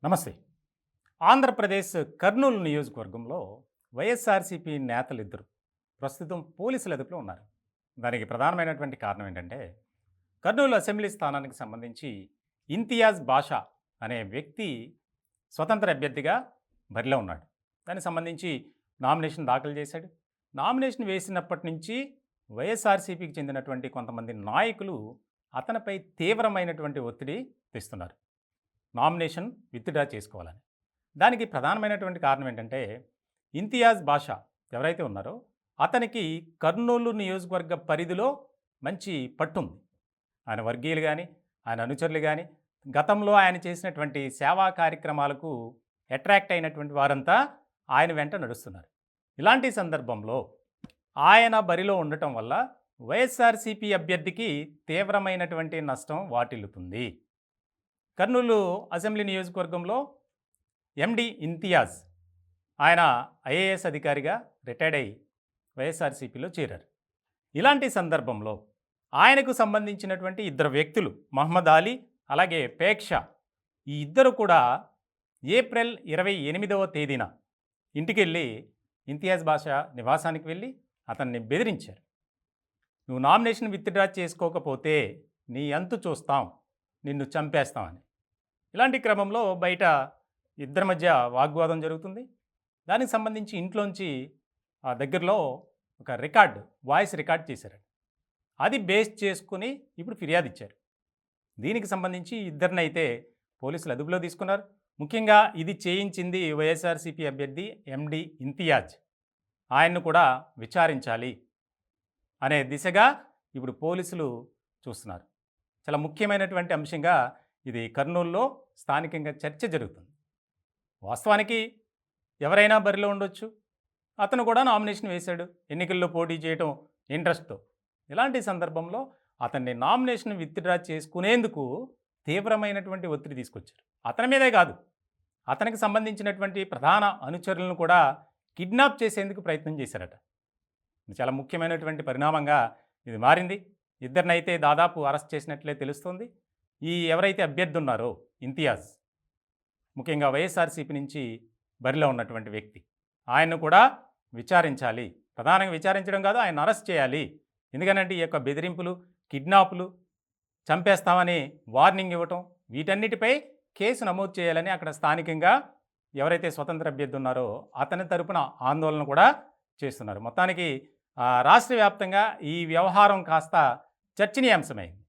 నమస్తే. ఆంధ్రప్రదేశ్ కర్నూలు నియోజకవర్గంలో వైఎస్ఆర్సీపీ నేతలిద్దరు ప్రస్తుతం పోలీసుల అదుపులో ఉన్నారు. దానికి ప్రధానమైనటువంటి కారణం ఏంటంటే, కర్నూలు అసెంబ్లీ స్థానానికి సంబంధించి ఇంతియాజ్ బాషా అనే వ్యక్తి స్వతంత్ర అభ్యర్థిగా బరిలో ఉన్నాడు. దానికి సంబంధించి నామినేషన్ దాఖలు చేశాడు. నామినేషన్ వేసినప్పటి నుంచి వైఎస్ఆర్సీపీకి చెందినటువంటి కొంతమంది నాయకులు అతనిపై తీవ్రమైనటువంటి ఒత్తిడి తెస్తున్నారు. నామినేషన్ విత్‌డ్రా చేసుకోవాలని. దానికి ప్రధానమైనటువంటి కారణం ఏంటంటే, ఇంతియాజ్ బాషా ఎవరైతే ఉన్నారో, అతనికి కర్నూలు నియోజకవర్గ పరిధిలో మంచి పట్టుంది. ఆయన వర్గీయులు గాని, ఆయన అనుచరులు గాని, గతంలో ఆయన చేసినటువంటి సేవా కార్యక్రమాలకు అట్రాక్ట్ అయినటువంటి వారంతా ఆయన వెంట నడుస్తున్నారు. ఇలాంటి సందర్భంలో ఆయన బరిలో ఉండటం వల్ల వైఎస్ఆర్‌సీపీ అభ్యర్థికి తీవ్రమైనటువంటి నష్టం వాటిల్లుతుంది. కర్నూలు అసెంబ్లీ నియోజకవర్గంలో ఎండి ఇంతియాజ్ ఆయన ఐఏఎస్ అధికారిగా రిటైర్డ్ అయ్యి వైఎస్ఆర్సీపీలో చేరారు. ఇలాంటి సందర్భంలో ఆయనకు సంబంధించినటువంటి ఇద్దరు వ్యక్తులు మహమ్మద్ అలీ అలాగే పేక్షా ఈ ఇద్దరు కూడా ఏప్రిల్ 28వ తేదీన ఇంటికెళ్ళి ఇంతియాజ్ బాషా నివాసానికి వెళ్ళి అతన్ని బెదిరించారు. నువ్వు నామినేషన్ విత్‌డ్రా చేసుకోకపోతే నీ అంతు చూస్తాం, నిన్ను చంపేస్తామని. ఇలాంటి క్రమంలో బయట ఇద్దరి మధ్య వాగ్వాదం జరుగుతుంది. దానికి సంబంధించి ఇంట్లోంచి ఆ దగ్గరలో ఒక వాయిస్ రికార్డ్ చేశారు. అది బేస్ చేసుకుని ఇప్పుడు ఫిర్యాదు ఇచ్చారు. దీనికి సంబంధించి ఇద్దరినైతే పోలీసులు అదుపులో తీసుకున్నారు. ముఖ్యంగా ఇది చేయించింది వైఎస్ఆర్సీపీ అభ్యర్థి ఎండి ఇంతియాజ్. ఆయన్ను కూడా విచారించాలి అనే దిశగా ఇప్పుడు పోలీసులు చూస్తున్నారు. చాలా ముఖ్యమైనటువంటి అంశంగా ఇది కర్నూలులో స్థానికంగా చర్చ జరుగుతుంది. వాస్తవానికి ఎవరైనా బరిలో ఉండొచ్చు. అతను కూడా నామినేషన్ వేశాడు, ఎన్నికల్లో పోటీ చేయటం ఇంట్రెస్ట్‌తో. ఇలాంటి సందర్భంలో అతన్ని నామినేషన్ విత్‌డ్రా చేసుకునేందుకు తీవ్రమైనటువంటి ఒత్తిడి తీసుకొచ్చారు. అతని మీదే కాదు, అతనికి సంబంధించినటువంటి ప్రధాన అనుచరులను కూడా కిడ్నాప్ చేసేందుకు ప్రయత్నం చేశారట. ఇది చాలా ముఖ్యమైనటువంటి పరిణామంగా ఇది మారింది. ఇద్దరినైతే దాదాపు అరెస్ట్ చేసినట్లే తెలుస్తోంది. ఈ ఎవరైతే అభ్యర్థి ఉన్నారో ఇంతియాజ్, ముఖ్యంగా వైఎస్ఆర్సీపీ నుంచి బరిలో ఉన్నటువంటి వ్యక్తి, ఆయన్ను కూడా విచారించాలి. ప్రధానంగా విచారించడం కాదు, ఆయన అరెస్ట్ చేయాలి. ఎందుకనంటే ఈ యొక్క బెదిరింపులు, కిడ్నాపులు, చంపేస్తామని వార్నింగ్ ఇవ్వటం, వీటన్నిటిపై కేసు నమోదు చేయాలని అక్కడ స్థానికంగా ఎవరైతే స్వతంత్ర అభ్యర్థి ఉన్నారో అతని తరపున ఆందోళన కూడా చేస్తున్నారు. మొత్తానికి రాష్ట్ర వ్యాప్తంగా ఈ వ్యవహారం కాస్త చర్చనీయాంశమైంది.